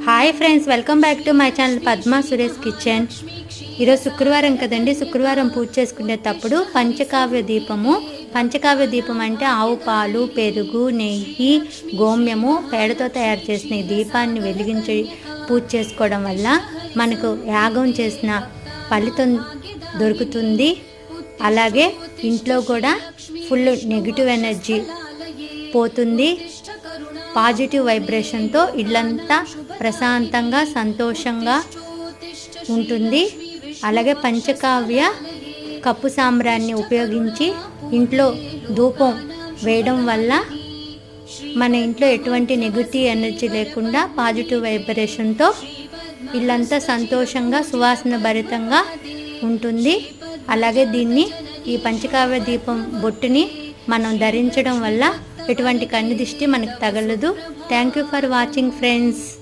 Hi friends, welcome back to my channel Padma Suresh kitchen. ఈరోజు శుక్రవారం కదండి. శుక్రవారం పూజ చేసుకునేటప్పుడు పంచకావ్య దీపం అంటే ఆవు పాలు, పెరుగు, నెయ్యి, గోమ్యము, పేడతో తయారు చేసిన ఈ దీపాన్ని వెలిగించి పూజ చేసుకోవడం వల్ల మనకు యాగం చేసిన ఫలితం దొరుకుతుంది. అలాగే ఇంట్లో కూడా ఫుల్ నెగిటివ్ ఎనర్జీ పోతుంది. పాజిటివ్ వైబ్రేషన్తో ఇల్లంతా ప్రశాంతంగా సంతోషంగా ఉంటుంది. అలాగే పంచకావ్య కప్పు సాంబ్రాన్ని ఉపయోగించి ఇంట్లో ధూపం వేయడం వల్ల మన ఇంట్లో ఎటువంటి నెగిటివ్ ఎనర్జీ లేకుండా పాజిటివ్ వైబ్రేషన్తో ఇల్లంతా సంతోషంగా సువాసన భరితంగా ఉంటుంది. అలాగే ఈ పంచకావ్య దీపం బొట్టుని మనం ధరించడం వల్ల ఎటువంటి కన్ను దిష్టి మనకు తగలదు. Thank you for watching friends.